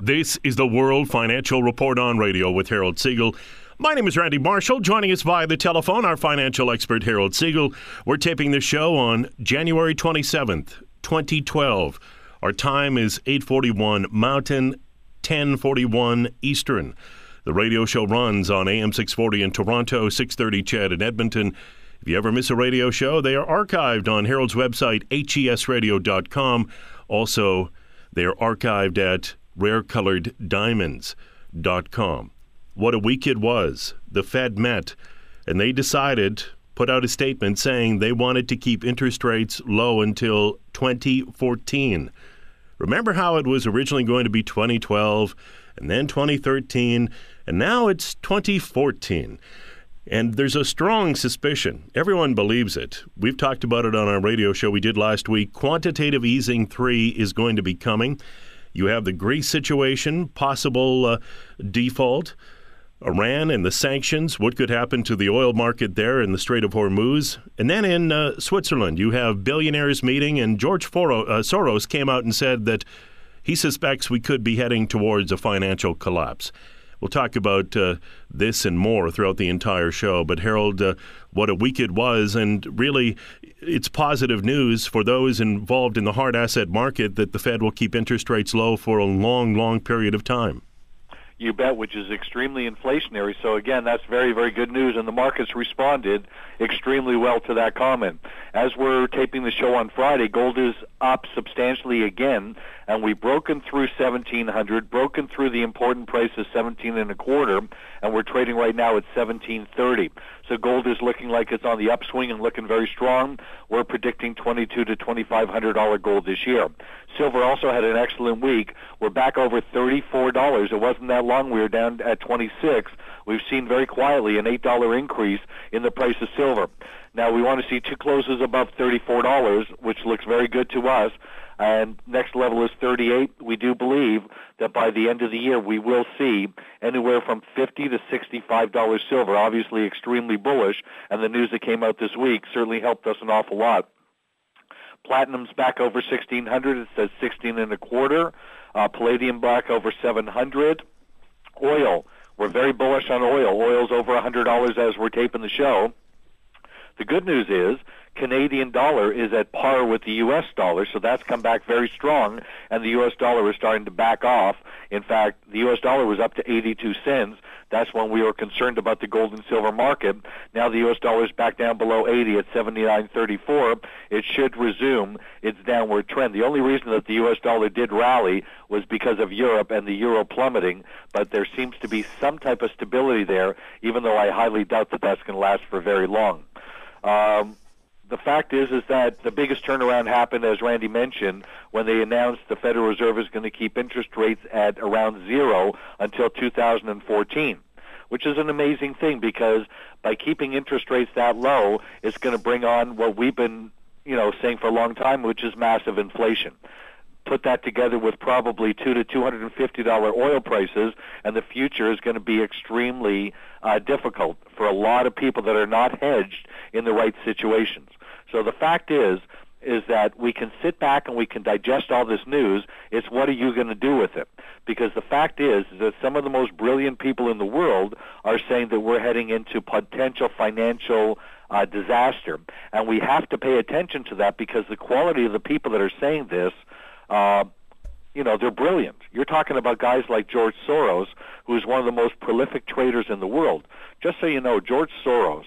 This is the World Financial Report on Radio with Harold Siegel. My name is Randy Marshall. Joining us via the telephone, our financial expert, Harold Siegel. We're taping the show on January 27th, 2012. Our time is 8:41 Mountain, 10:41 Eastern. The radio show runs on AM 640 in Toronto, 630 CHED in Edmonton. If you ever miss a radio show, they are archived on Harold's website, hesradio.com. Also, they are archived at rarecoloreddiamonds.com. What a week it was. The Fed met, and they put out a statement saying they wanted to keep interest rates low until 2014. Remember how it was originally going to be 2012, and then 2013, and now it's 2014. And there's a strong suspicion. Everyone believes it. We've talked about it on our radio show we did last week. Quantitative easing 3 is going to be coming. You have the Greece situation, possible default, Iran and the sanctions, what could happen to the oil market there in the Strait of Hormuz. And then in Switzerland, you have billionaires meeting, and George Soros came out and said that he suspects we could be heading towards a financial collapse. We'll talk about this and more throughout the entire show. But Harold, what a week it was, and really it's positive news for those involved in the hard asset market that the Fed will keep interest rates low for a long, long period of time. You bet, which is extremely inflationary. So again, that's very, very good news, and the markets responded extremely well to that comment. As we're taping the show on Friday, gold is up substantially again, and we've broken through 1,700, broken through the important price of 17 and a quarter, and we're trading right now at 17.30. So gold is looking like it's on the upswing and looking very strong. We're predicting $2,200 to $2,500 gold this year. Silver also had an excellent week. We're back over $34. It wasn't that long. We were down at 26. We've seen very quietly an $8 increase in the price of silver. Now, we want to see two closes above $34, which looks very good to us. And next level is 38. We do believe that by the end of the year, we will see anywhere from $50 to $65 silver, obviously extremely bullish. And the news that came out this week certainly helped us an awful lot. Platinum's back over 1,600. It says 16 and a quarter. Palladium back over 700. Oil. We're very bullish on oil. Oil's over $100 as we're taping the show. The good news is Canadian dollar is at par with the U.S. dollar, so that's come back very strong, and the U.S. dollar is starting to back off. In fact, the U.S. dollar was up to 82 cents. That's when we were concerned about the gold and silver market. Now the U.S. dollar is back down below 80 at 79.34. It should resume its downward trend. The only reason that the U.S. dollar did rally was because of Europe and the euro plummeting, but there seems to be some type of stability there, even though I highly doubt that that's going to last for very long. The fact is that the biggest turnaround happened, as Randy mentioned, when they announced the Federal Reserve is going to keep interest rates at around zero until 2014, which is an amazing thing because by keeping interest rates that low, it's going to bring on what we've been, saying for a long time, which is massive inflation. Put that together with probably $200 to $250 oil prices, and the future is going to be extremely difficult for a lot of people that are not hedged in the right situations. So the fact is that we can sit back and we can digest all this news. It's what are you going to do with it? Because the fact is that some of the most brilliant people in the world are saying that we're heading into potential financial disaster. And we have to pay attention to that because the quality of the people that are saying this, they're brilliant. You're talking about guys like George Soros, who's one of the most prolific traders in the world. Just so you know, George Soros,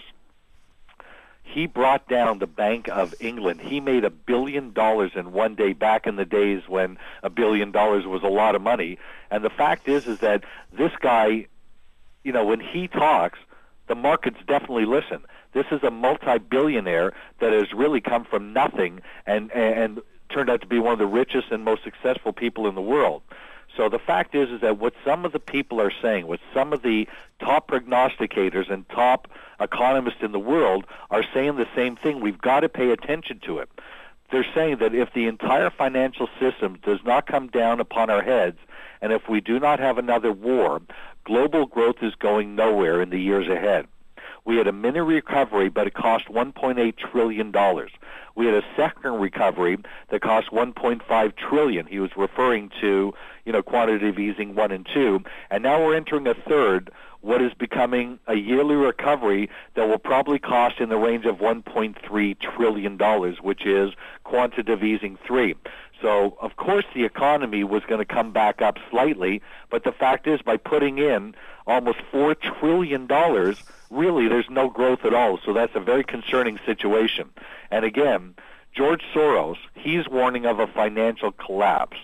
he brought down the Bank of England. He made $1 billion in one day back in the days when $1 billion was a lot of money. And the fact is that this guy, when he talks, the markets definitely listen. This is a multi-billionaire that has really come from nothing and turned out to be one of the richest and most successful people in the world. So the fact is that what some of the people are saying, what some of the top prognosticators and top economists in the world are saying the same thing. We've got to pay attention to it. They're saying that if the entire financial system does not come down upon our heads, and if we do not have another war, global growth is going nowhere in the years ahead. We had a mini recovery, but it cost $1.8 trillion. We had a second recovery that cost $1.5 trillion. He was referring to, quantitative easing 1 and 2. And now we're entering a third, what is becoming a yearly recovery that will probably cost in the range of $1.3 trillion, which is quantitative easing 3. So, of course, the economy was going to come back up slightly, but the fact is, by putting in almost $4 trillion, really there's no growth at all. So that's a very concerning situation. And again, George Soros, he's warning of a financial collapse.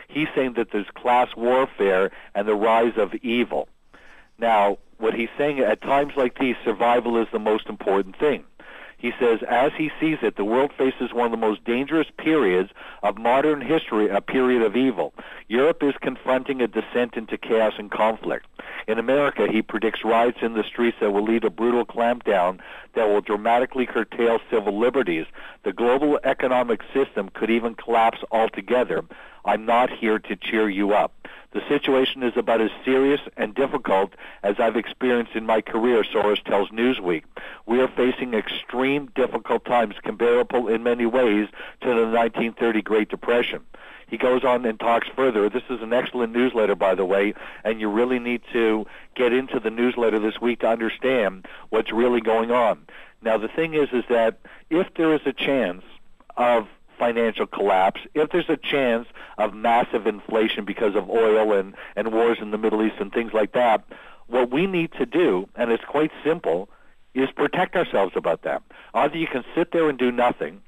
He's saying that there's class warfare and the rise of evil. Now, what he's saying, at times like these, survival is the most important thing. He says, as he sees it, the world faces one of the most dangerous periods of modern history, a period of evil. Europe is confronting a descent into chaos and conflict. In America, he predicts riots in the streets that will lead to brutal clampdown that will dramatically curtail civil liberties. The global economic system could even collapse altogether. I'm not here to cheer you up. The situation is about as serious and difficult as I've experienced in my career, Soros tells Newsweek. We are facing extreme difficult times comparable in many ways to the 1930 Great Depression. He goes on and talks further. This is an excellent newsletter, by the way, and you really need to get into the newsletter this week to understand what's really going on. Now, the thing is that if there is a chance of financial collapse, if there's a chance of massive inflation because of oil and wars in the Middle East and things like that, what we need to do, and it's quite simple, is protect ourselves about that. Either you can sit there and do nothing,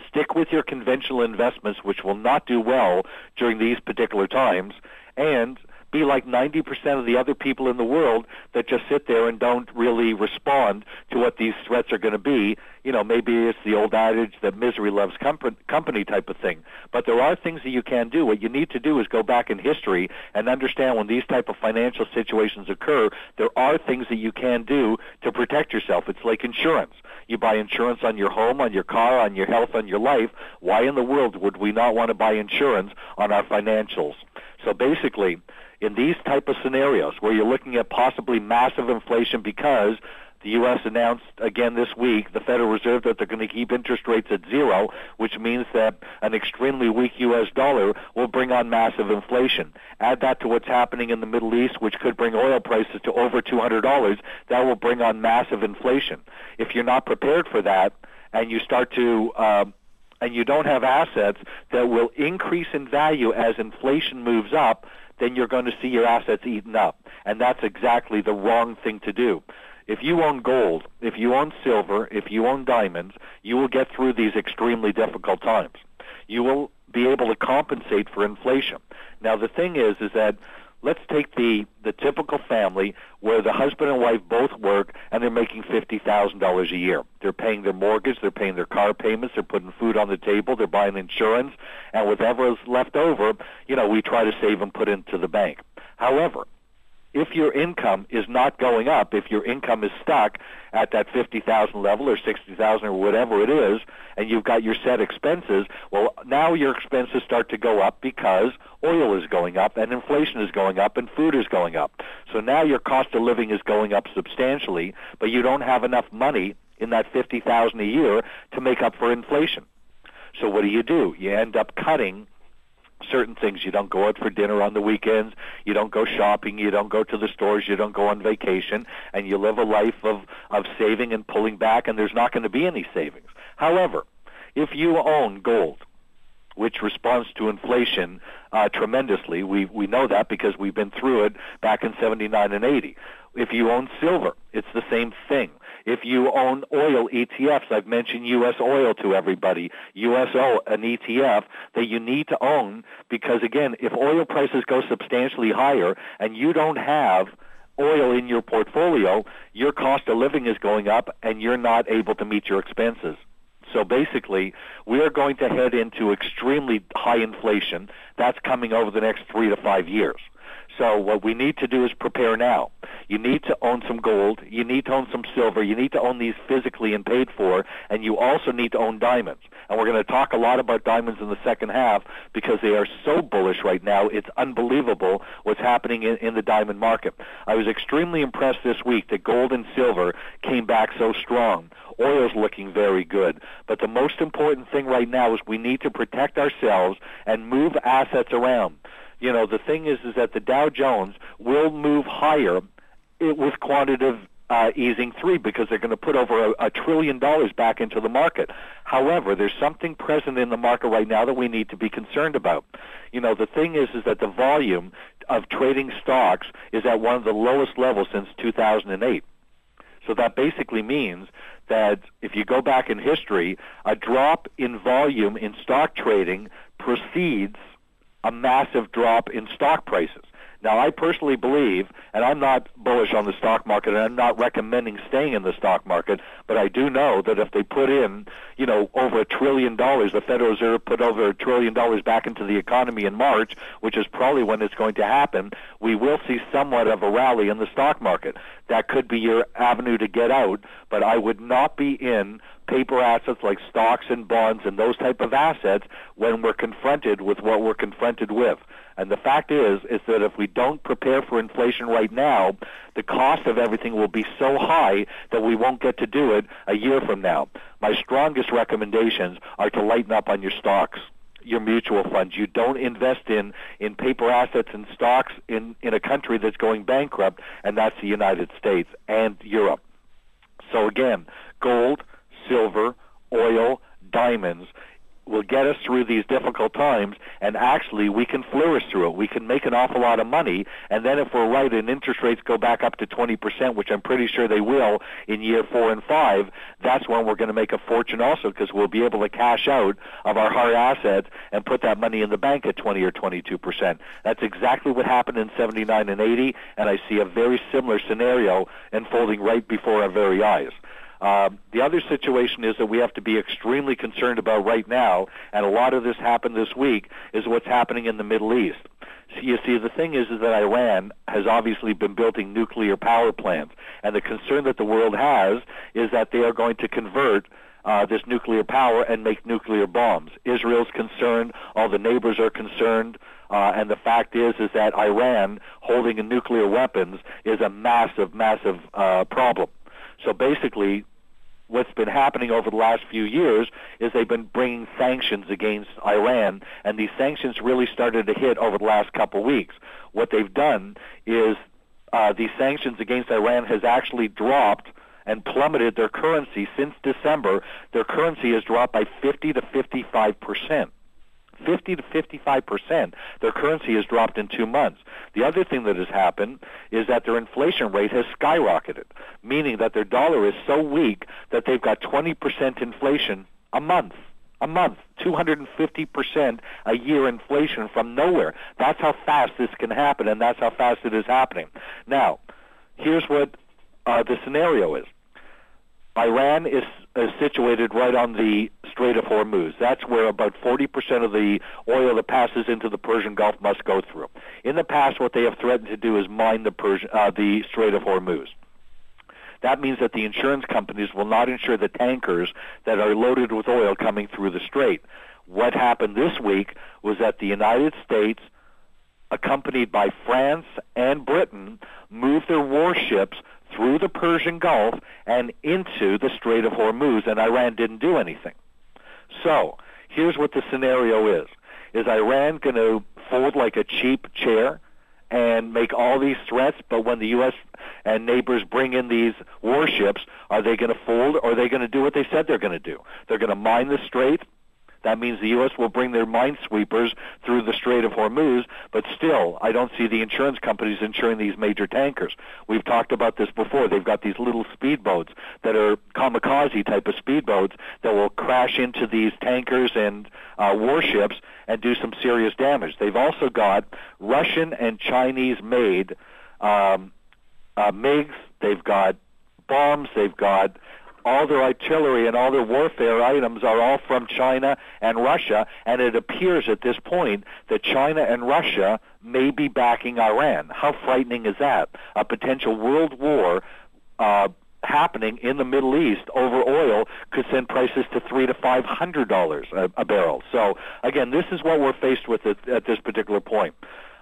stick with your conventional investments, which will not do well during these particular times, and be like 90% of the other people in the world that just sit there and don't really respond to what these threats are going to be. Maybe it's the old adage that misery loves company type of thing. But there are things that you can do. What you need to do is go back in history and understand when these type of financial situations occur, there are things that you can do to protect yourself. It's like insurance. You buy insurance on your home, on your car, on your health, on your life. Why in the world would we not want to buy insurance on our financials? So basically, in these type of scenarios where you're looking at possibly massive inflation because the U.S. announced again this week, the Federal Reserve, that they're going to keep interest rates at zero, which means that an extremely weak U.S. dollar will bring on massive inflation. Add that to what's happening in the Middle East, which could bring oil prices to over $200. That will bring on massive inflation. If you're not prepared for that and you start to and you don't have assets that will increase in value as inflation moves up, then you're going to see your assets eaten up. And that's exactly the wrong thing to do. If you own gold, if you own silver, if you own diamonds, you will get through these extremely difficult times. You will be able to compensate for inflation. Now, the thing is that let's take the typical family where the husband and wife both work and they're making $50,000 a year. They're paying their mortgage, they're paying their car payments, they're putting food on the table, they're buying insurance, and whatever is left over, we try to save and put into the bank. However, if your income is not going up, if your income is stuck at that 50,000 level or 60,000 or whatever it is, and you've got your set expenses, well, now your expenses start to go up because oil is going up and inflation is going up and food is going up. So now your cost of living is going up substantially, but you don't have enough money in that 50,000 a year to make up for inflation. So what do? You end up cutting certain things. You don't go out for dinner on the weekends, you don't go shopping, you don't go to the stores, you don't go on vacation, and you live a life of saving and pulling back, and there's not going to be any savings. However, if you own gold, which responds to inflation tremendously, we know that because we've been through it back in 79 and 80. If you own silver, it's the same thing. If you own oil ETFs, I've mentioned U.S. oil to everybody, USO, an ETF that you need to own because, again, if oil prices go substantially higher and you don't have oil in your portfolio, your cost of living is going up and you're not able to meet your expenses. So basically, we are going to head into extremely high inflation. That's coming over the next 3 to 5 years. So what we need to do is prepare now. You need to own some gold. You need to own some silver. You need to own these physically and paid for, and you also need to own diamonds. And we're going to talk a lot about diamonds in the second half because they are so bullish right now. It's unbelievable what's happening in the diamond market. I was extremely impressed this week that gold and silver came back so strong. Oil's looking very good. But the most important thing right now is we need to protect ourselves and move assets around. You know, the thing is that the Dow Jones will move higher with quantitative easing 3 because they're going to put over $1 trillion back into the market. However, there's something present in the market right now that we need to be concerned about. You know, the thing is that the volume of trading stocks is at one of the lowest levels since 2008. So that basically means that if you go back in history, a drop in volume in stock trading precedes a massive drop in stock prices. Now, I personally believe, and I'm not bullish on the stock market, and I'm not recommending staying in the stock market, but I do know that if they put in, you know, over $1 trillion, the Federal Reserve put over $1 trillion back into the economy in March, which is probably when it's going to happen, we will see somewhat of a rally in the stock market. That could be your avenue to get out, but I would not be in paper assets like stocks and bonds and those type of assets when we're confronted with what we're confronted with. And the fact is that if we don't prepare for inflation right now, the cost of everything will be so high that we won't get to do it a year from now. My strongest recommendations are to lighten up on your stocks, your mutual funds. You don't invest in paper assets and stocks in a country that's going bankrupt, and that's the United States and Europe. So again, gold, silver, oil, diamonds will get us through these difficult times, and actually we can flourish through it. We can make an awful lot of money, and then if we're right and interest rates go back up to 20%, which I'm pretty sure they will in year 4 and 5, that's when we're going to make a fortune also, because we'll be able to cash out of our hard assets and put that money in the bank at 20 or 22%. That's exactly what happened in 79 and 80, and I see a very similar scenario unfolding right before our very eyes. The other situation is that we have to be extremely concerned about right now, and a lot of this happened this week, is what's happening in the Middle East. So you see, the thing is that Iran has obviously been building nuclear power plants, and the concern that the world has is that they are going to convert this nuclear power and make nuclear bombs. Israel's concerned, all the neighbors are concerned, and the fact is that Iran holding nuclear weapons is a massive, massive problem. So basically, what's been happening over the last few years is they've been bringing sanctions against Iran, and these sanctions really started to hit over the last couple weeks. What they've done is these sanctions against Iran has actually dropped and plummeted their currency since December. Their currency has dropped by 50 to 55%. 50 to 55%. Their currency has dropped in 2 months. The other thing that has happened is that their inflation rate has skyrocketed, meaning that their dollar is so weak that they've got 20% inflation a month. 250% a year inflation from nowhere. That's how fast this can happen, and that's how fast it is happening. Now, here's what the scenario is. Iran is situated right on the Strait of Hormuz. That's where about 40% of the oil that passes into the Persian Gulf must go through. In the past, what they have threatened to do is mine the Strait of Hormuz. That means that the insurance companies will not insure the tankers that are loaded with oil coming through the strait. What happened this week was that the United States, accompanied by France and Britain, moved their warships through the Persian Gulf and into the Strait of Hormuz, and Iran didn't do anything. So here's what the scenario is. Is Iran going to fold like a cheap chair and make all these threats, but when the U.S. and neighbors bring in these warships, are they going to fold, or are they going to do what they said they're going to do? They're going to mine the strait. That means the U.S. will bring their minesweepers through the Strait of Hormuz, but still, I don't see the insurance companies insuring these major tankers. We've talked about this before. They've got these little speedboats that are kamikaze type of speedboats that will crash into these tankers and warships and do some serious damage. They've also got Russian and Chinese-made MiGs. They've got bombs. They've got all their artillery and all their warfare items are all from China and Russia, and it appears at this point that China and Russia may be backing Iran. How frightening is that? A potential world war happening in the Middle East over oil could send prices to $300 to $500 a barrel. So, again, this is what we're faced with at this particular point.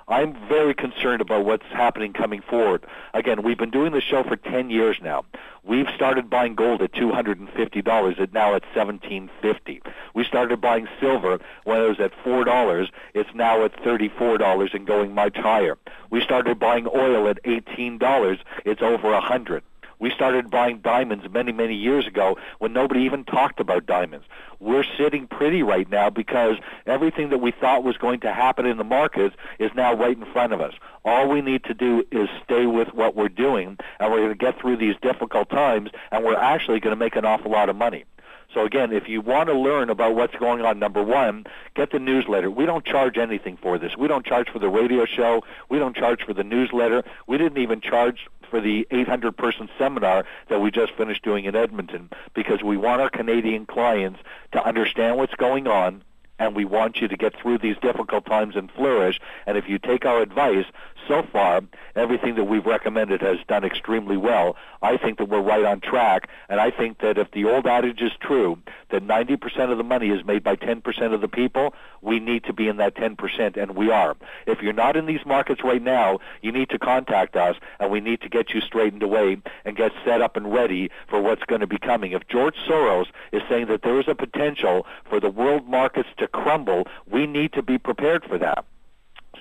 I'm very concerned about what's happening coming forward. Again, we've been doing the show for 10 years now. We've started buying gold at $250, and now it's $17.50. We started buying silver when it was at $4. It's now at $34 and going much higher. We started buying oil at $18. It's over $100. We started buying diamonds many, many years ago when nobody even talked about diamonds. We're sitting pretty right now because everything that we thought was going to happen in the markets is now right in front of us. All we need to do is stay with what we're doing, and we're going to get through these difficult times, and we're actually going to make an awful lot of money. So again, if you want to learn about what's going on, number one, get the newsletter. We don't charge anything for this. We don't charge for the radio show. We don't charge for the newsletter. We didn't even charge for the 800-person seminar that we just finished doing in Edmonton, because we want our Canadian clients to understand what's going on, and we want you to get through these difficult times and flourish. And if you take our advice, so far, everything that we've recommended has done extremely well. I think that we're right on track, and I think that if the old adage is true, that 90% of the money is made by 10% of the people, we need to be in that 10%, and we are. If you're not in these markets right now, you need to contact us, and we need to get you straightened away and get set up and ready for what's going to be coming. If George Soros is saying that there is a potential for the world markets to crumble, we need to be prepared for that.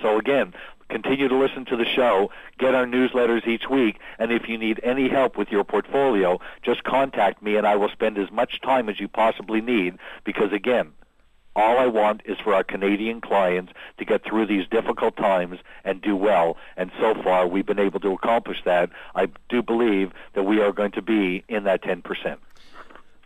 So again, continue to listen to the show, get our newsletters each week, and if you need any help with your portfolio, just contact me and I will spend as much time as you possibly need, because again, all I want is for our Canadian clients to get through these difficult times and do well, and so far we've been able to accomplish that. I do believe that we are going to be in that 10%.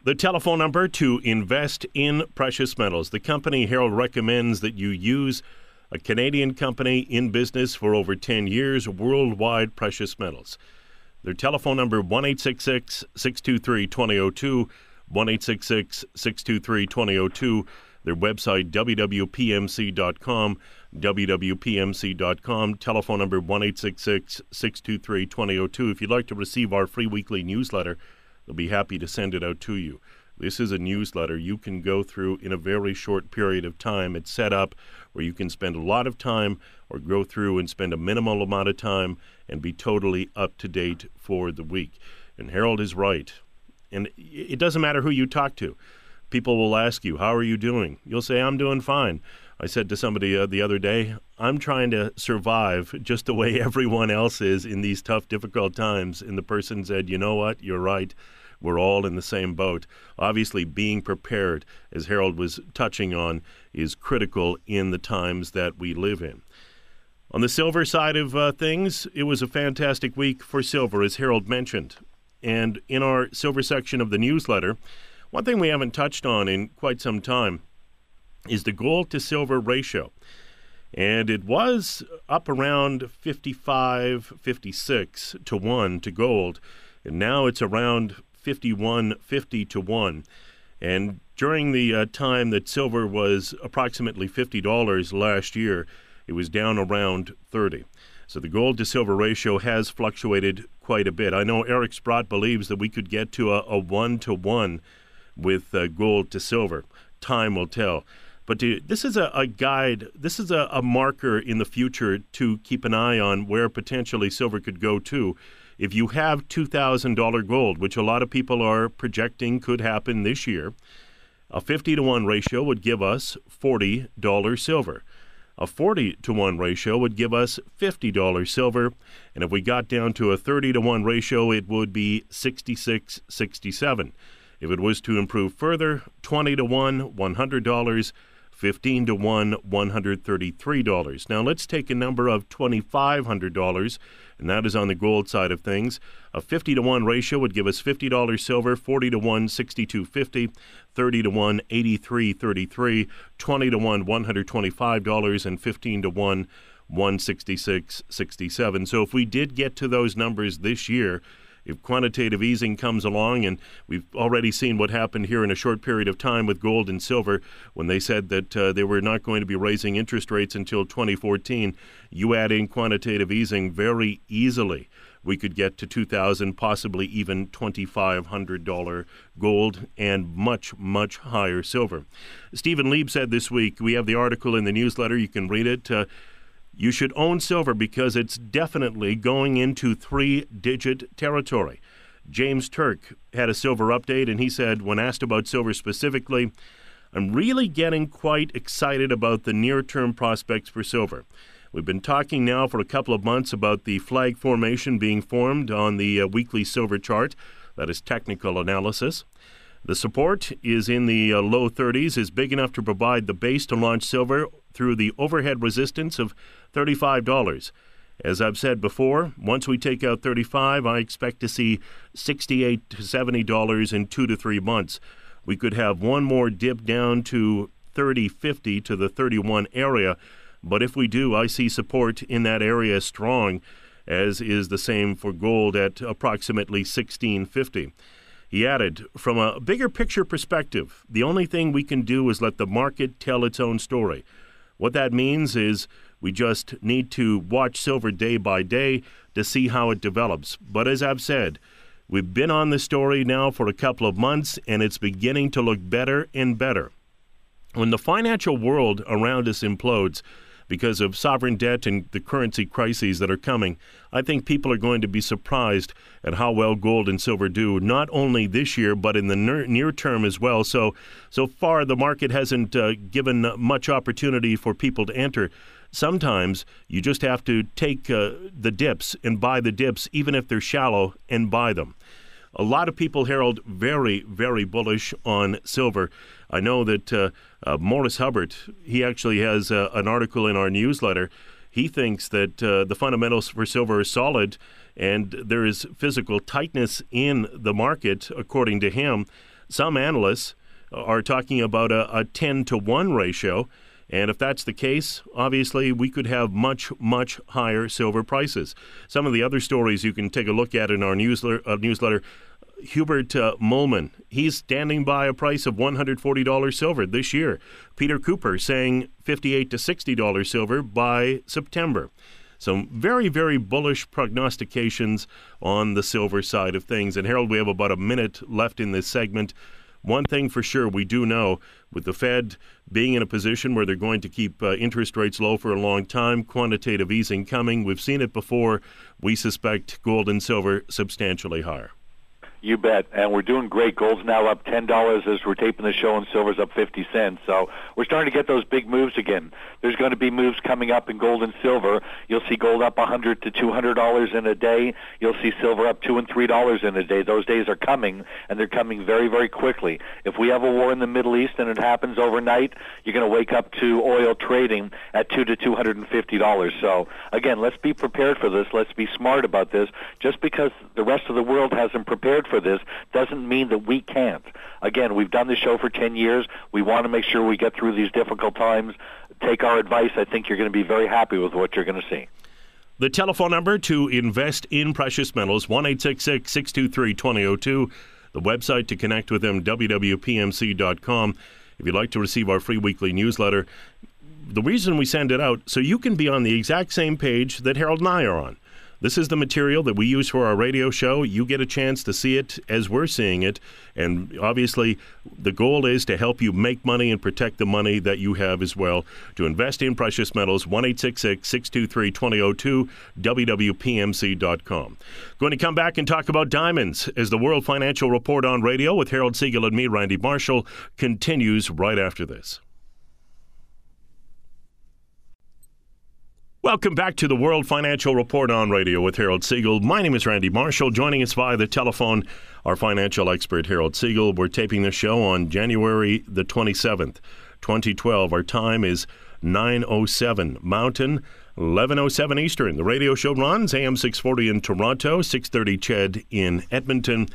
The telephone number to invest in precious metals. The company Harold recommends that you use a Canadian company in business for over 10 years, Worldwide Precious Metals. Their telephone number, 1-866-623-2002, 1-866-623-2002. Their website, wwpmc.com, wwpmc.com. Telephone number, 1-866-623-2002. If you'd like to receive our free weekly newsletter, they'll be happy to send it out to you. This is a newsletter you can go through in a very short period of time. It's set up where you can spend a lot of time or go through and spend a minimal amount of time and be totally up to date for the week. And Harold is right. And it doesn't matter who you talk to. People will ask you, how are you doing? You'll say, I'm doing fine. I said to somebody the other day, I'm trying to survive just the way everyone else is in these tough, difficult times. And the person said, you know what? You're right. We're all in the same boat. Obviously, being prepared, as Harold was touching on, is critical in the times that we live in. On the silver side of things, it was a fantastic week for silver, as Harold mentioned. And in our silver section of the newsletter, one thing we haven't touched on in quite some time is the gold to silver ratio. And it was up around 55, 56 to 1 to gold. And now it's around 51.50 to 1. And during the time that silver was approximately $50 last year, it was down around 30. So the gold to silver ratio has fluctuated quite a bit. I know Eric Sprott believes that we could get to a 1-to-1 with gold to silver. Time will tell. But this is a guide, this is a marker in the future to keep an eye on where potentially silver could go to. If you have $2,000 gold, which a lot of people are projecting could happen this year, a 50-to-1 ratio would give us $40 silver. A 40-to-1 ratio would give us $50 silver. And if we got down to a 30-to-1 ratio, it would be $66, $67. If it was to improve further, 20-to-1, $100, 15-to-1, $133. Now let's take a number of $2,500, and that is on the gold side of things. A 50-to-1 ratio would give us $50 silver, 40-to-1, $62.50, 30-to-1, $83.33, 20-to-1, $125, and 15-to-1, $166.67. So if we did get to those numbers this year, if quantitative easing comes along, and we've already seen what happened here in a short period of time with gold and silver when they said that they were not going to be raising interest rates until 2014, you add in quantitative easing very easily. We could get to $2,000, possibly even $2,500 gold and much, much higher silver. Stephen Lieb said this week, we have the article in the newsletter, you can read it, you should own silver because it's definitely going into three-digit territory. James Turk had a silver update, and he said, when asked about silver specifically, I'm really getting quite excited about the near-term prospects for silver. We've been talking now for a couple of months about the flag formation being formed on the weekly silver chart. That is technical analysis. The support is in the low 30s, is big enough to provide the base to launch silver through the overhead resistance of $35. As I've said before, once we take out 35, I expect to see $68 to $70 in 2 to 3 months. We could have one more dip down to 30.50 to the 31 area. But if we do, I see support in that area strong, as is the same for gold at approximately $16.50. He added, from a bigger picture perspective, the only thing we can do is let the market tell its own story. What that means is we just need to watch silver day by day to see how it develops. But as I've said, we've been on the story now for a couple of months, and it's beginning to look better and better. When the financial world around us implodes, because of sovereign debt and the currency crises that are coming, I think people are going to be surprised at how well gold and silver do, not only this year, but in the near term as well. So far, the market hasn't given much opportunity for people to enter. Sometimes you just have to take the dips and buy the dips, even if they're shallow, and buy them. A lot of people, Harold, very, very bullish on silver. I know that Morris Hubbard, he actually has an article in our newsletter. He thinks that the fundamentals for silver are solid, and there is physical tightness in the market, according to him. Some analysts are talking about a 10-to-1 ratio, and if that's the case, obviously we could have much, much higher silver prices. Some of the other stories you can take a look at in our newsletter. Hubert Mullman, he's standing by a price of $140 silver this year. Peter Cooper saying $58 to $60 silver by September. Some very, very bullish prognostications on the silver side of things. And Harold, we have about a minute left in this segment. One thing for sure we do know, with the Fed being in a position where they're going to keep interest rates low for a long time, quantitative easing coming, we've seen it before, we suspect gold and silver substantially higher. You bet. And we're doing great. Gold's now up $10 as we're taping the show, and silver's up 50 cents. So we're starting to get those big moves again. There's going to be moves coming up in gold and silver. You'll see gold up $100 to $200 in a day. You'll see silver up $2 and $3 in a day. Those days are coming, and they're coming very, very quickly. If we have a war in the Middle East and it happens overnight, you're going to wake up to oil trading at $2 to $250. So, again, let's be prepared for this. Let's be smart about this. Just because the rest of the world hasn't prepared for this doesn't mean that we can't. Again, we've done this show for 10 years. We want to make sure we get through these difficult times. Take our advice. I think you're going to be very happy with what you're going to see. The telephone number to invest in precious metals, 1-866-623-2002. The website to connect with them, wwpmc.com. If you'd like to receive our free weekly newsletter, the reason we send it out, so you can be on the exact same page that Harold and I are on. This is the material that we use for our radio show. You get a chance to see it as we're seeing it. And obviously, the goal is to help you make money and protect the money that you have as well. To invest in precious metals, 1-866-623-2002, wwpmc.com. Going to come back and talk about diamonds as the World Financial Report on radio with Harold Siegel and me, Randy Marshall, continues right after this. Welcome back to the World Financial Report on radio with Harold Siegel. My name is Randy Marshall. Joining us via the telephone, our financial expert, Harold Siegel. We're taping this show on January the 27th, 2012. Our time is 9:07 Mountain, 11:07 Eastern. The radio show runs AM 640 in Toronto, 630 CHED in Edmonton.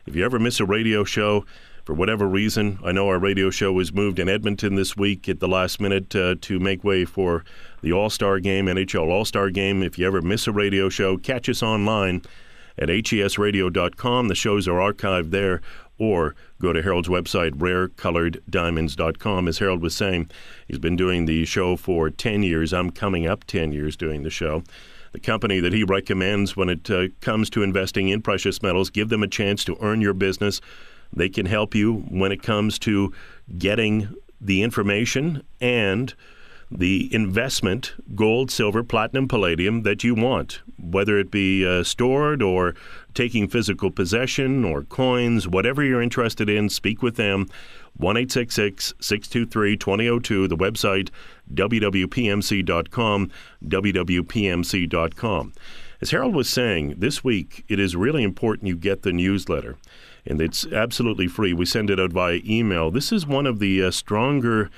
If you ever miss a radio show, for whatever reason, I know our radio show was moved in Edmonton this week at the last minute to make way for the All-Star Game, NHL All-Star Game. If you ever miss a radio show, catch us online at HESradio.com. The shows are archived there, or go to Harold's website, rarecoloreddiamonds.com. As Harold was saying, he's been doing the show for 10 years. I'm coming up 10 years doing the show. The company that he recommends when it comes to investing in precious metals, give them a chance to earn your business. They can help you when it comes to getting the information and the investment, gold, silver, platinum, palladium, that you want, whether it be stored or taking physical possession or coins, whatever you're interested in, speak with them. 1-866-623-2002, the website, wwpmc.com, wwpmc.com. As Harold was saying, this week it is really important you get the newsletter, and it's absolutely free. We send it out via email. This is one of the stronger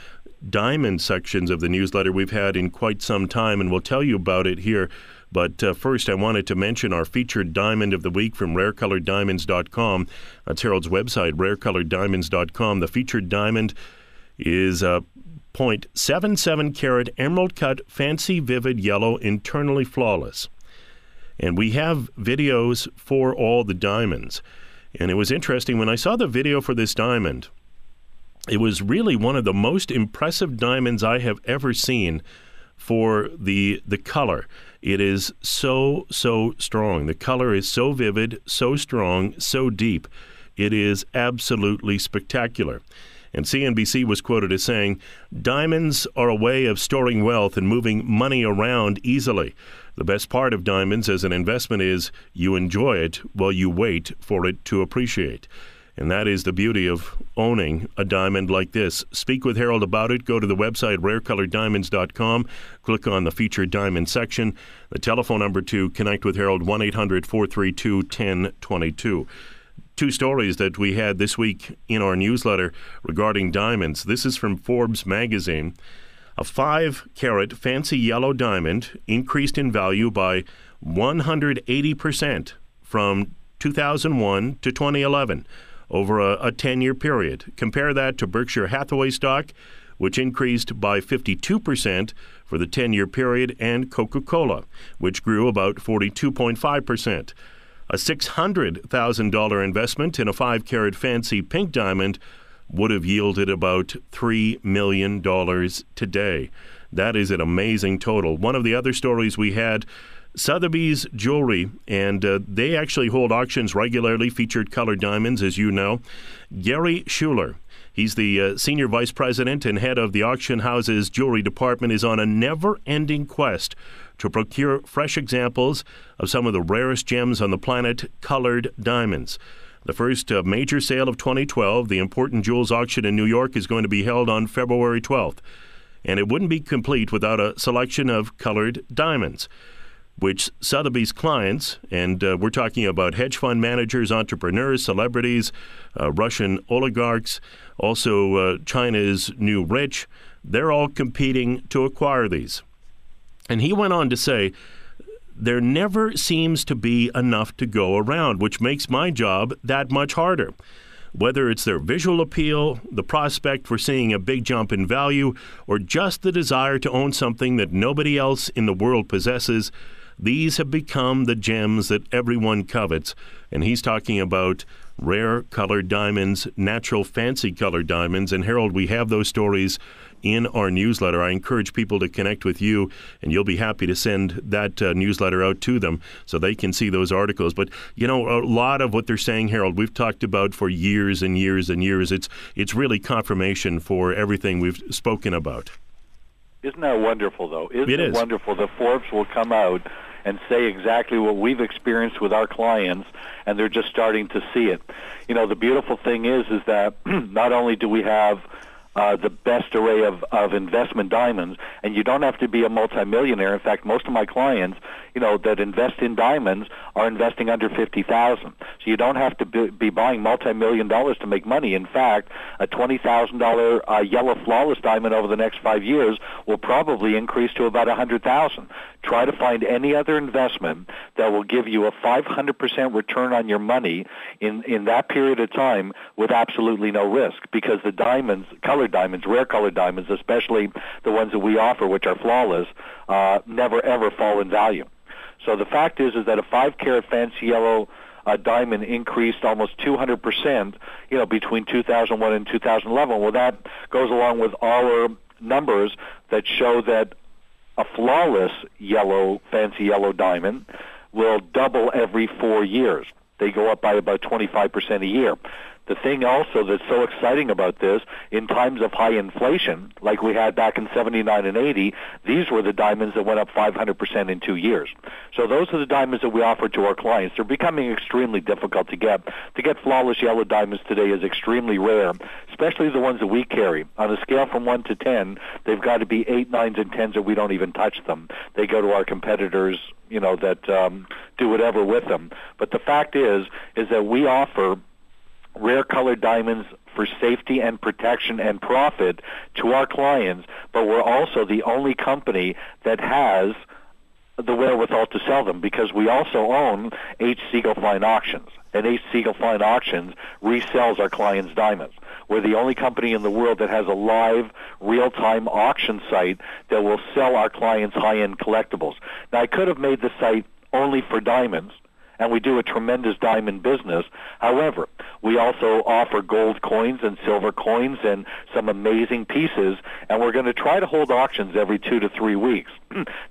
diamond sections of the newsletter we've had in quite some time, and we'll tell you about it here. But first, I wanted to mention our featured diamond of the week from rarecoloreddiamonds.com. That's Harold's website, rarecoloreddiamonds.com. The featured diamond is a 0.77 carat emerald cut, fancy, vivid yellow, internally flawless. And we have videos for all the diamonds. And it was interesting, when I saw the video for this diamond, it was really one of the most impressive diamonds I have ever seen for the color. It is so strong. The color is so vivid, so strong, so deep. It is absolutely spectacular. And CNBC was quoted as saying, "Diamonds are a way of storing wealth and moving money around easily. The best part of diamonds as an investment is you enjoy it while you wait for it to appreciate." And that is the beauty of owning a diamond like this. Speak with Harold about it. Go to the website, rarecoloreddiamonds.com. Click on the featured diamond section. The telephone number to connect with Harold, 1-800-432-1022. Two stories that we had this week in our newsletter regarding diamonds. This is from Forbes magazine. A 5-carat fancy yellow diamond increased in value by 180% from 2001 to 2011. Over a 10-year period. Compare that to Berkshire Hathaway stock, which increased by 52% for the 10-year period, and Coca-Cola, which grew about 42.5%. A $600,000 investment in a 5-carat fancy pink diamond would have yielded about $3 million today. That is an amazing total. One of the other stories we had, Sotheby's Jewelry, and they actually hold auctions regularly, featured colored diamonds, as you know. Gary Schuler, he's the senior vice president and head of the auction house's jewelry department, is on a never-ending quest to procure fresh examples of some of the rarest gems on the planet, colored diamonds. The first major sale of 2012, the important jewels auction in New York, is going to be held on February 12th. And it wouldn't be complete without a selection of colored diamonds, which Sotheby's clients, and we're talking about hedge fund managers, entrepreneurs, celebrities, Russian oligarchs, also China's new rich, they're all competing to acquire these. And he went on to say, there never seems to be enough to go around, which makes my job that much harder. Whether it's their visual appeal, the prospect for seeing a big jump in value, or just the desire to own something that nobody else in the world possesses, these have become the gems that everyone covets. And he's talking about rare colored diamonds, natural fancy colored diamonds. And Harold, we have those stories in our newsletter. I encourage people to connect with you, and you'll be happy to send that newsletter out to them so they can see those articles. But, you know, a lot of what they're saying, Harold, we've talked about for years and years and years. It's really confirmation for everything we've spoken about. Isn't that wonderful, though? Isn't it is wonderful that Forbes will come out and say exactly what we've experienced with our clients, and they're just starting to see it. You know, the beautiful thing is that not only do we have the best array of investment diamonds, and you don't have to be a multimillionaire. In fact, most of my clients, you know, that invest in diamonds are investing under $50,000. So you don't have to be buying multi-million dollars to make money. In fact, a $20,000 yellow flawless diamond over the next 5 years will probably increase to about $100,000. Try to find any other investment that will give you a 500% return on your money in that period of time with absolutely no risk, because the diamonds, colored diamonds, rare colored diamonds, especially the ones that we offer, which are flawless, never ever fall in value. So the fact is that a 5-carat fancy yellow diamond increased almost 200%, between 2001 and 2011. Well, that goes along with our numbers that show that a flawless fancy yellow diamond will double every 4 years. They go up by about 25% a year. The thing also that's so exciting about this, in times of high inflation, like we had back in 79 and 80, these were the diamonds that went up 500% in 2 years. So those are the diamonds that we offer to our clients. They're becoming extremely difficult to get. To get flawless yellow diamonds today is extremely rare, especially the ones that we carry. On a scale from 1 to 10, they've got to be 8, 9s, and 10s, or we don't even touch them. They go to our competitors, that do whatever with them. But the fact is that we offer rare colored diamonds for safety and protection and profit to our clients, but we're also the only company that has the wherewithal to sell them, because we also own H. Siegel Fine Auctions, and H. Siegel Fine Auctions resells our clients' diamonds. We're the only company in the world that has a live, real-time auction site that will sell our clients high-end collectibles. Now, I could have made the site only for diamonds, and we do a tremendous diamond business. However, we also offer gold coins and silver coins and some amazing pieces, and we're going to try to hold auctions every 2 to 3 weeks.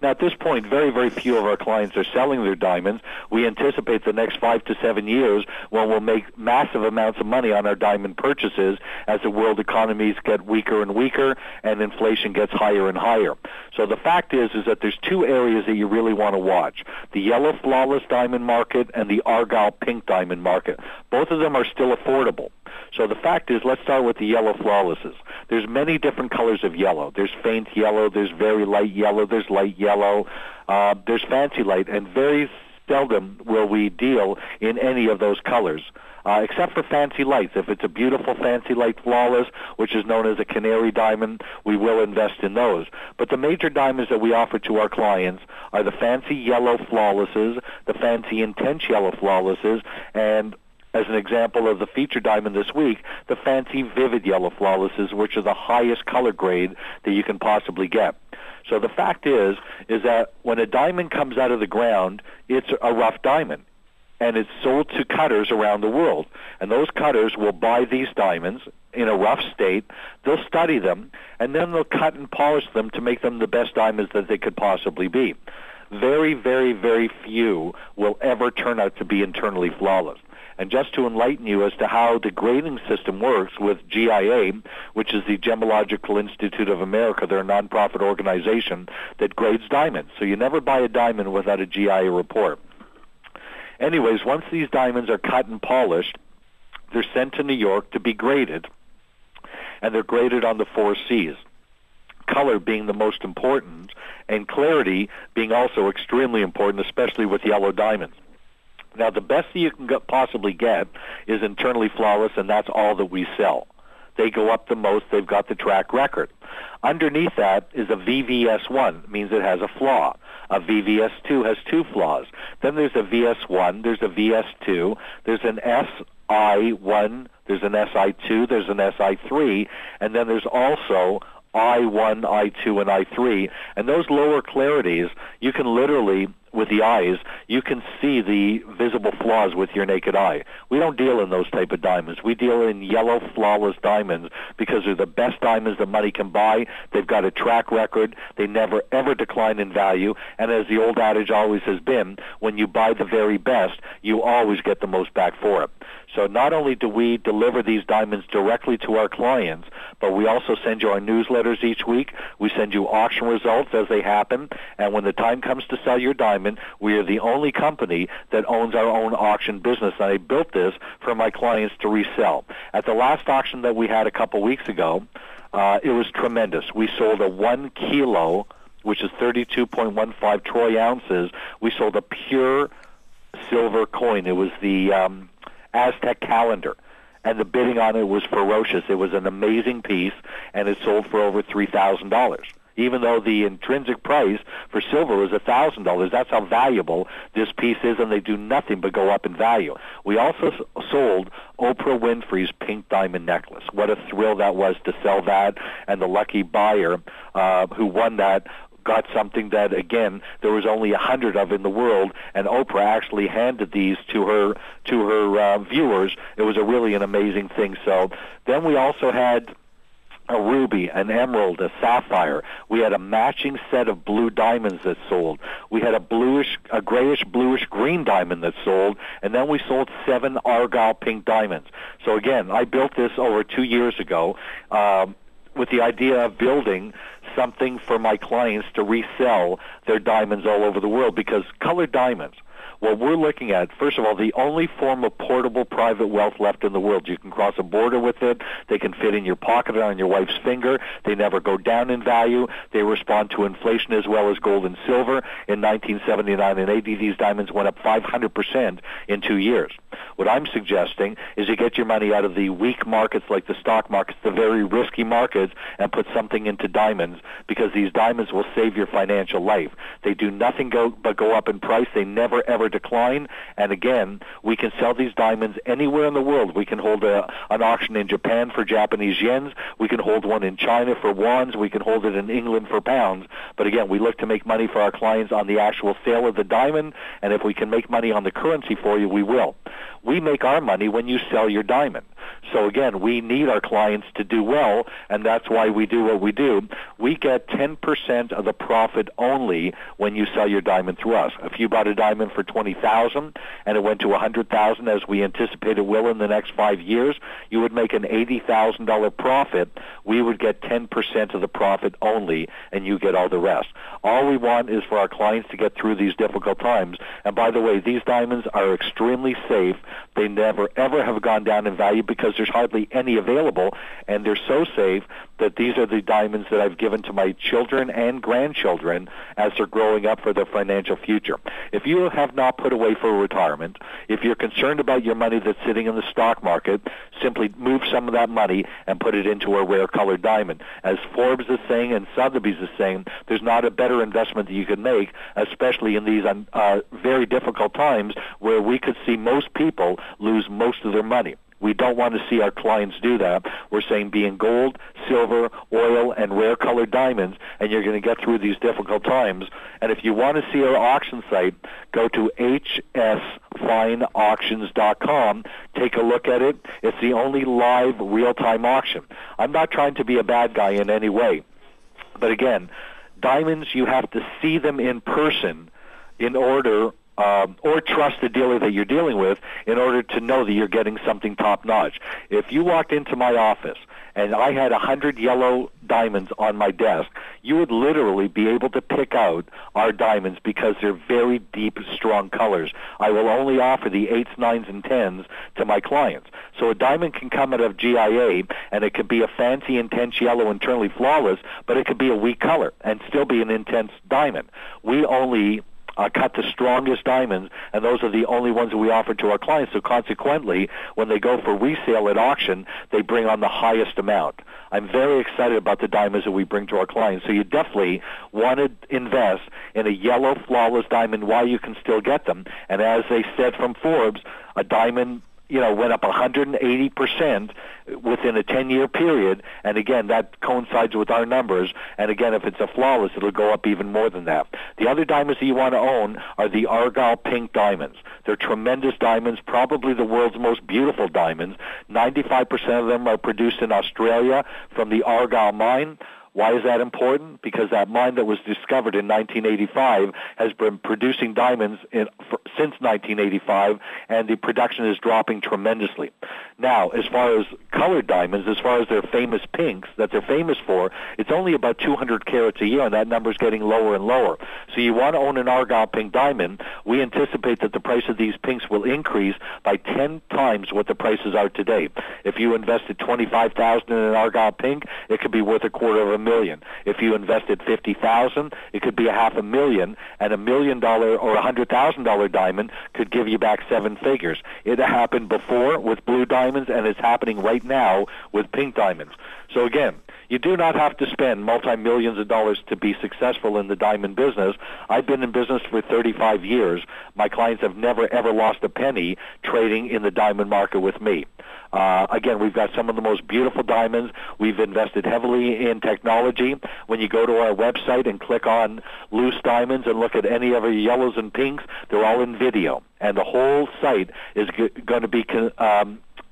Now, at this point, very, very few of our clients are selling their diamonds. We anticipate the next 5 to 7 years when we'll make massive amounts of money on our diamond purchases as the world economies get weaker and weaker and inflation gets higher and higher. So the fact is that there's 2 areas that you really want to watch: the yellow flawless diamond market and the Argyle pink diamond market. Both of them are still affordable. So the fact is, let's start with the yellow flawlesses. There's many different colors of yellow. There's faint yellow, there's very light yellow, there's light yellow, there's fancy light, and very seldom will we deal in any of those colors. Except for fancy lights. If it's a beautiful fancy light flawless, which is known as a canary diamond, we will invest in those. But the major diamonds that we offer to our clients are the fancy yellow flawlesses, the fancy intense yellow flawlesses, and as an example of the feature diamond this week, the fancy vivid yellow flawlesses, which are the highest color grade that you can possibly get. So the fact is that when a diamond comes out of the ground, it's a rough diamond, and it's sold to cutters around the world. And those cutters will buy these diamonds in a rough state, they'll study them, and then they'll cut and polish them to make them the best diamonds that they could possibly be. Very, very, very few will ever turn out to be internally flawless. And just to enlighten you as to how the grading system works with GIA, which is the Gemological Institute of America, they're a nonprofit organization that grades diamonds. So you never buy a diamond without a GIA report. Anyways, once these diamonds are cut and polished, they're sent to New York to be graded, and they're graded on the 4 C's. Color being the most important, and clarity being also extremely important, especially with yellow diamonds. Now, the best that you can possibly get is internally flawless, and that's all that we sell. They go up the most. They've got the track record. Underneath that is a VVS1, means it has a flaw. A VVS2 has 2 flaws. Then there's a VS1, there's a VS2, there's an SI1, there's an SI2, there's an SI3, and then there's also I1, I2, and I3. And those lower clarities, you can literally, with the eyes, you can see the visible flaws with your naked eye. We don't deal in those type of diamonds. We deal in yellow, flawless diamonds because they're the best diamonds that money can buy. They've got a track record. They never, ever decline in value. And as the old adage always has been, when you buy the very best, you always get the most back for it. So not only do we deliver these diamonds directly to our clients, but we also send you our newsletters each week. We send you auction results as they happen. And when the time comes to sell your diamond, we are the only company that owns our own auction business. And I built this for my clients to resell. At the last auction that we had a couple weeks ago, it was tremendous. We sold a 1 kilo, which is 32.15 troy ounces. We sold a pure silver coin. It was the Aztec calendar, and the bidding on it was ferocious. It was an amazing piece, and it sold for over $3,000. Even though the intrinsic price for silver was $1,000, that's how valuable this piece is, and they do nothing but go up in value. We also sold Oprah Winfrey's pink diamond necklace. What a thrill that was to sell that, and the lucky buyer who won that got something that, again, there was only 100 of in the world, and Oprah actually handed these to her viewers. It was really an amazing thing. So then we also had a ruby, an emerald, a sapphire. We had a matching set of blue diamonds that sold. We had a grayish, bluish green diamond that sold, and then we sold 7 Argyle pink diamonds. So again, I built this over 2 years ago with the idea of building something for my clients to resell their diamonds all over the world, because colored diamonds, what we're looking at, first of all, the only form of portable private wealth left in the world. You can cross a border with it. They can fit in your pocket or on your wife's finger. They never go down in value. They respond to inflation as well as gold and silver. In 1979 and 80, these diamonds went up 500% in 2 years. What I'm suggesting is you get your money out of the weak markets like the stock markets, the very risky markets, and put something into diamonds, because these diamonds will save your financial life. They do nothing but go up in price. They never, ever decline. And again, we can sell these diamonds anywhere in the world. We can hold an auction in Japan for Japanese yens. We can hold one in China for wands. We can hold it in England for pounds. But again, we look to make money for our clients on the actual sale of the diamond, and if we can make money on the currency for you, we will. We make our money when you sell your diamond. So again, we need our clients to do well, and that's why we do what we do. We get 10% of the profit only when you sell your diamond through us. If you bought a diamond for $20,000 and it went to $100,000, as we anticipate it will in the next 5 years, you would make an $80,000 profit. We would get 10% of the profit only, and you get all the rest. All we want is for our clients to get through these difficult times. And by the way, these diamonds are extremely safe. They never, ever have gone down in value because there's hardly any available, and they're so safe that these are the diamonds that I've given to my children and grandchildren as they're growing up for their financial future. If you have not put away for retirement, if you're concerned about your money that's sitting in the stock market, simply move some of that money and put it into a rare colored diamond. As Forbes is saying and Sotheby's is saying, there's not a better investment that you can make, especially in these very difficult times where we could see most people lose most of their money. We don't want to see our clients do that. We're saying be in gold, silver, oil, and rare colored diamonds, and you're going to get through these difficult times. And if you want to see our auction site, go to hsfineauctions.com. Take a look at it. It's the only live, real-time auction. I'm not trying to be a bad guy in any way. But again, diamonds, you have to see them in person in order or trust the dealer that you're dealing with in order to know that you're getting something top-notch. If you walked into my office and I had 100 yellow diamonds on my desk, you would literally be able to pick out our diamonds because they're very deep, strong colors. I will only offer the 8s, 9s, and 10s to my clients. So a diamond can come out of GIA, and it could be a fancy, intense yellow, internally flawless, but it could be a weak color and still be an intense diamond. We only cut the strongest diamonds, and those are the only ones that we offer to our clients. So consequently, when they go for resale at auction, they bring on the highest amount. I'm very excited about the diamonds that we bring to our clients. So you definitely want to invest in a yellow, flawless diamond while you can still get them. And as they said from Forbes, a diamond went up 180% within a 10-year period, and again, that coincides with our numbers, and again, if it's a flawless, it'll go up even more than that. The other diamonds that you want to own are the Argyle pink diamonds. They're tremendous diamonds, probably the world's most beautiful diamonds. 95% of them are produced in Australia from the Argyle mine. Why is that important? Because that mine that was discovered in 1985 has been producing diamonds since 1985, and the production is dropping tremendously. Now, as far as colored diamonds, as far as their famous pinks that they're famous for, it's only about 200 carats a year, and that number's getting lower and lower. So you want to own an Argyle pink diamond. We anticipate that the price of these pinks will increase by 10 times what the prices are today. If you invested $25,000 in an Argyle pink, it could be worth $250,000. If you invested $50,000, it could be $500,000, and $1 million or $100,000 diamond could give you back 7 figures. It happened before with blue diamonds, and it's happening right now with pink diamonds. So again, you do not have to spend multi-millions of dollars to be successful in the diamond business. I've been in business for 35 years. My clients have never, ever lost a penny trading in the diamond market with me. Again, we've got some of the most beautiful diamonds. We've invested heavily in technology. When you go to our website and click on loose diamonds and look at any of our yellows and pinks, they're all in video. And the whole site is going to be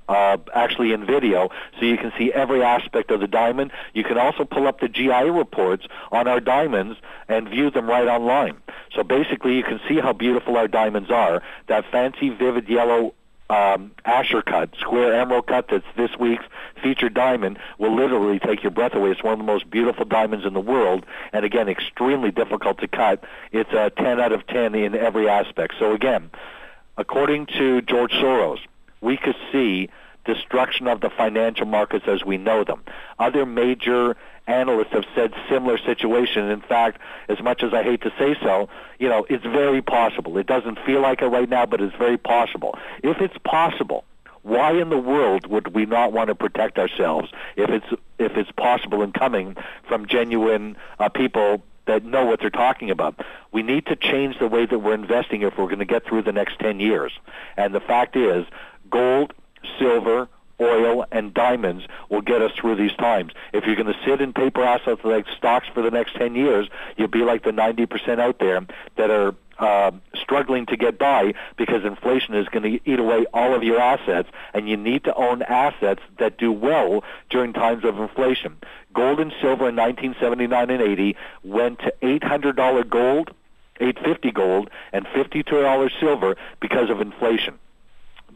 actually in video, so you can see every aspect of the diamond. You can also pull up the GI reports on our diamonds and view them right online. So basically, you can see how beautiful our diamonds are. That fancy, vivid yellow Asher cut, square emerald cut that's this week's featured diamond will literally take your breath away. It's one of the most beautiful diamonds in the world, and again, extremely difficult to cut. It's a 10 out of 10 in every aspect. So again, according to George Soros, we could see destruction of the financial markets as we know them. Other major analysts have said similar situation. In fact, as much as I hate to say so, it's very possible. It doesn't feel like it right now, but it's very possible. If it's possible, why in the world would we not want to protect ourselves if it's possible and coming from genuine people that know what they're talking about? We need to change the way that we're investing if we're going to get through the next 10 years. And the fact is, gold, silver, oil, and diamonds will get us through these times. If you're going to sit in paper assets like stocks for the next 10 years, you'll be like the 90% out there that are struggling to get by because inflation is going to eat away all of your assets, and you need to own assets that do well during times of inflation. Gold and silver in 1979 and 80 went to $800 gold, $850 gold, and $52 silver because of inflation.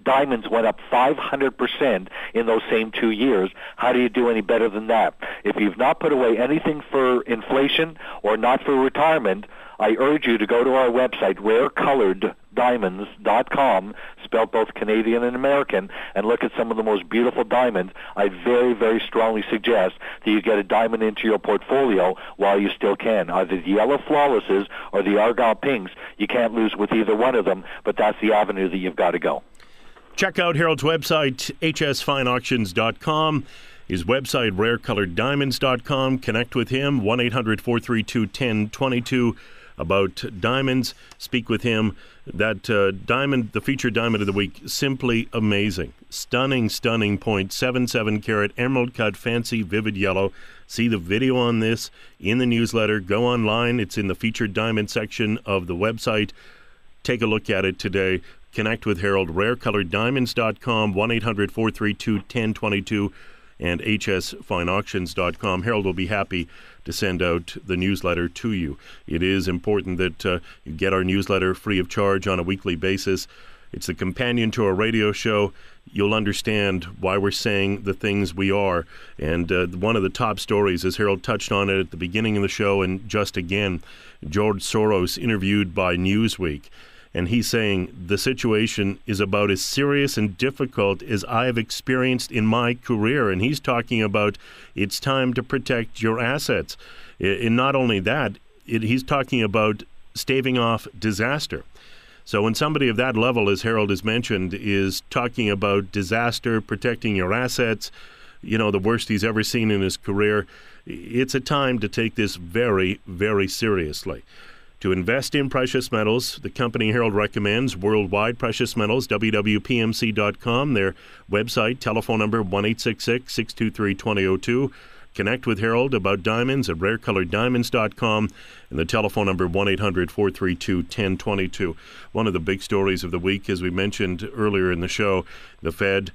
Diamonds went up 500% in those same 2 years. How do you do any better than that? If you've not put away anything for inflation or not for retirement, I urge you to go to our website, rarecoloreddiamonds.com, spelled both Canadian and American, and look at some of the most beautiful diamonds. I very, very strongly suggest that you get a diamond into your portfolio while you still can. Either the yellow flawlesses or the argyle pinks. You can't lose with either one of them, but that's the avenue that you've got to go. Check out Harold's website, hsfineauctions.com. His website, rarecoloreddiamonds.com. Connect with him, 1-800-432-1022, about diamonds. Speak with him. That diamond, the featured diamond of the week, simply amazing. Stunning, stunning point, 77 carat, emerald cut, fancy, vivid yellow. See the video on this in the newsletter. Go online. It's in the featured diamond section of the website. Take a look at it today. Connect with Harold, rarecoloreddiamonds.com, 1-800-432-1022, and hsfineauctions.com. Harold will be happy to send out the newsletter to you. It is important that you get our newsletter free of charge on a weekly basis. It's the companion to our radio show. You'll understand why we're saying the things we are. And one of the top stories, as Harold touched on it at the beginning of the show and just again, George Soros interviewed by Newsweek. And he's saying the situation is about as serious and difficult as I've experienced in my career. And he's talking about it's time to protect your assets. And not only that, he's talking about staving off disaster. So when somebody of that level, as Harold has mentioned, is talking about disaster, protecting your assets, the worst he's ever seen in his career, it's a time to take this very, very seriously. To invest in precious metals, the company Harold recommends, Worldwide Precious Metals, www.pmc.com, their website, telephone number 1-866-623-2002. Connect with Harold about diamonds at rarecoloreddiamonds.com, and the telephone number 1-800-432-1022. One of the big stories of the week, as we mentioned earlier in the show, the Fed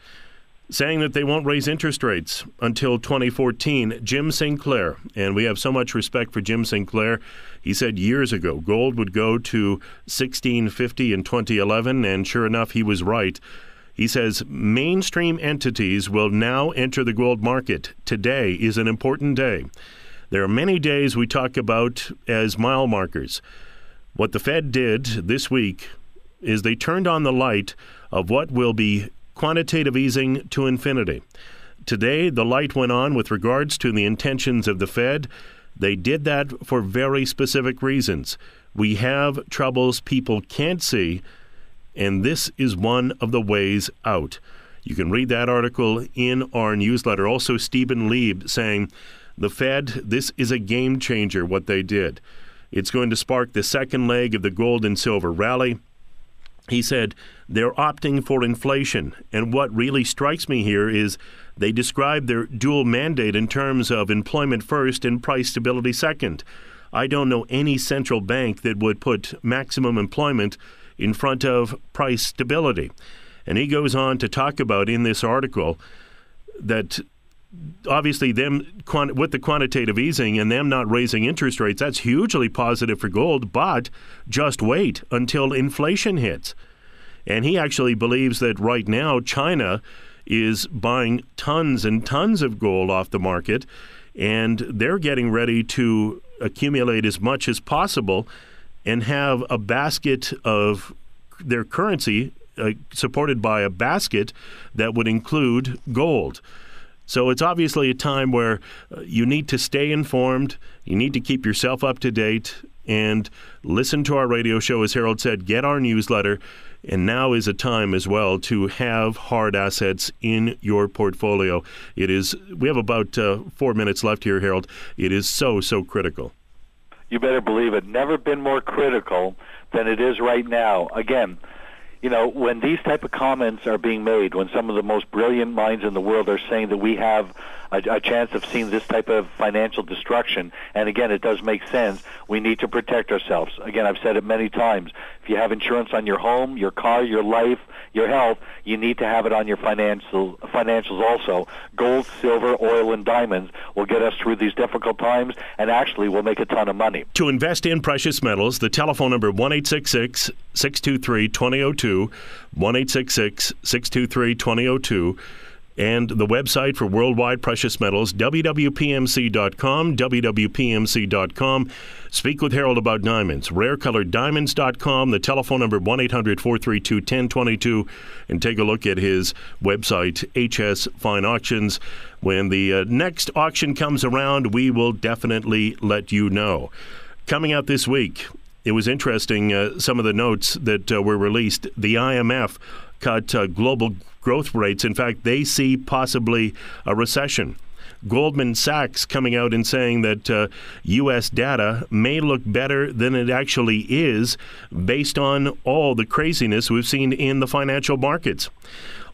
saying that they won't raise interest rates until 2014. Jim Sinclair, and we have so much respect for Jim Sinclair. He said years ago gold would go to $1,650 in 2011, and sure enough, he was right. He says mainstream entities will now enter the gold market. Today is an important day. There are many days we talk about as mile markers. What the Fed did this week is they turned on the light of what will be quantitative easing to infinity. Today, the light went on with regards to the intentions of the Fed. They did that for very specific reasons. We have troubles people can't see, and this is one of the ways out. You can read that article in our newsletter. Also, Stephen Lieb saying, the Fed, this is a game changer, what they did. It's going to spark the second leg of the gold and silver rally. he said they're opting for inflation. And what really strikes me here is they describe their dual mandate in terms of employment first and price stability second. I don't know any central bank that would put maximum employment in front of price stability. And he goes on to talk about in this article that obviously them with the quantitative easing and them not raising interest rates, that's hugely positive for gold, but just wait until inflation hits. And he actually believes that right now China is buying tons and tons of gold off the market, and they're getting ready to accumulate as much as possible and have a basket of their currency supported by a basket that would include gold. So it's obviously a time where you need to stay informed, you need to keep yourself up to date, and listen to our radio show, as Harold said, get our newsletter, and now is a time as well to have hard assets in your portfolio. We have about 4 minutes left here, Harold. It is so critical. You better believe it. Never been more critical than it is right now. Again, when these type of comments are being made, when some of the most brilliant minds in the world are saying that we have a chance of seeing this type of financial destruction, and again, it does make sense, we need to protect ourselves. Again, I've said it many times. If you have insurance on your home, your car, your life, your health, you need to have it on your financials also. Gold, silver, oil, and diamonds will get us through these difficult times, and actually will make a ton of money. To invest in precious metals, the telephone number 1-866-623-2002, 1-866-623-2002, and the website for worldwide precious metals, wwpmc.com, wwpmc.com. Speak with Harold about diamonds, rarecoloreddiamonds.com, the telephone number 1-800-432-1022, and take a look at his website, HS Fine Auctions. When the next auction comes around, we will definitely let you know. Coming out this week, it was interesting, some of the notes that were released. The IMF cut global growth rates. In fact, they see possibly a recession. Goldman Sachs coming out and saying that U.S. data may look better than it actually is based on all the craziness we've seen in the financial markets.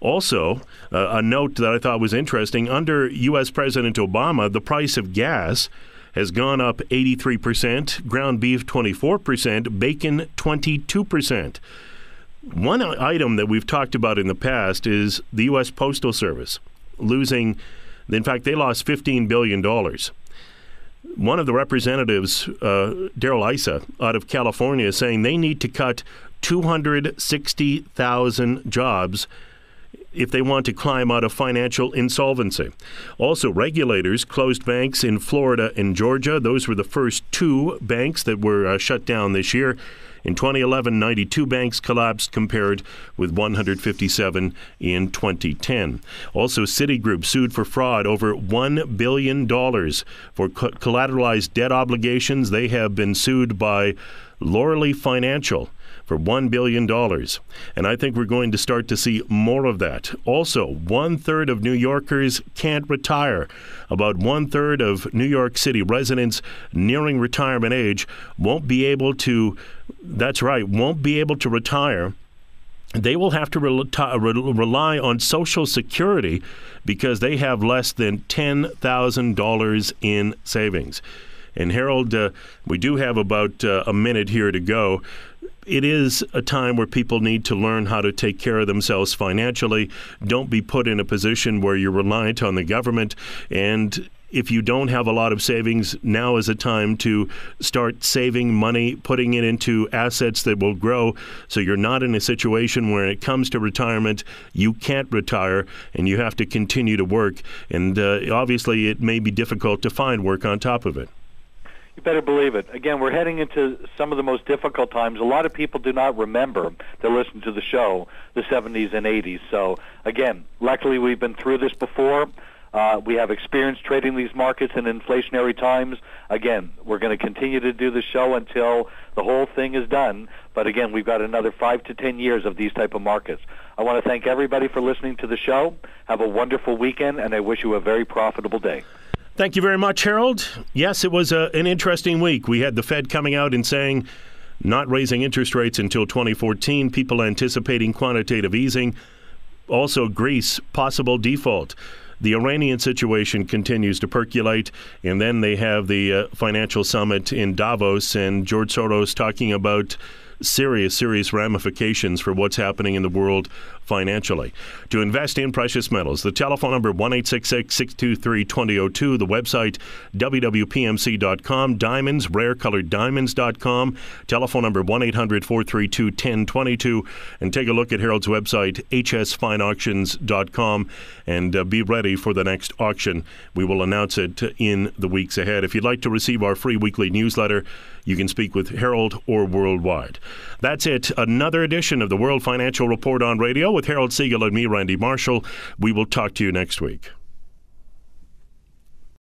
Also, a note that I thought was interesting, under U.S. President Obama, the price of gas has gone up 83%, ground beef 24%, bacon 22%. One item that we've talked about in the past is the U.S. Postal Service losing, in fact, they lost $15 billion. One of the representatives, Darrell Issa, out of California, is saying they need to cut 260,000 jobs if they want to climb out of financial insolvency. Also, regulators closed banks in Florida and Georgia. Those were the first two banks that were shut down this year. In 2011, 92 banks collapsed compared with 157 in 2010. Also, Citigroup sued for fraud over $1 billion for collateralized debt obligations. They have been sued by Loreley Financial for $1 billion. And I think we're going to start to see more of that. Also, 1/3 of New Yorkers can't retire. About 1/3 of New York City residents nearing retirement age won't be able to retire. They will have to rely on Social Security because they have less than $10,000 in savings. And Harold, we do have about a minute here to go. It is a time where people need to learn how to take care of themselves financially. Don't be put in a position where you're reliant on the government. And if you don't have a lot of savings, now is a time to start saving money, putting it into assets that will grow, so you're not in a situation where it comes to retirement, you can't retire and you have to continue to work. And obviously it may be difficult to find work on top of it. You better believe it. Again, we're heading into some of the most difficult times. A lot of people do not remember to listen to the show, the 70s and 80s. So, again, luckily we've been through this before. We have experience trading these markets in inflationary times. Again, we're going to continue to do the show until the whole thing is done. But again, we've got another 5 to 10 years of these type of markets. I want to thank everybody for listening to the show. Have a wonderful weekend, and I wish you a very profitable day. Thank you very much, Harold. Yes, it was an interesting week. We had the Fed coming out and saying not raising interest rates until 2014, people anticipating quantitative easing. Also, Greece, possible default. The Iranian situation continues to percolate, and then they have the financial summit in Davos, and George Soros talking about serious ramifications for what's happening in the world financially. To invest in precious metals, the telephone number 1-866-623-2002, the website www.pmc.com, diamonds, rarecoloreddiamonds.com, telephone number 1-800-432-1022, and take a look at Harold's website, hsfineauctions.com, and be ready for the next auction. We will announce it in the weeks ahead. If you'd like to receive our free weekly newsletter, you can speak with Harold or worldwide. That's it. Another edition of the World Financial Report on radio with Harold Siegel and me, Randy Marshall. We will talk to you next week.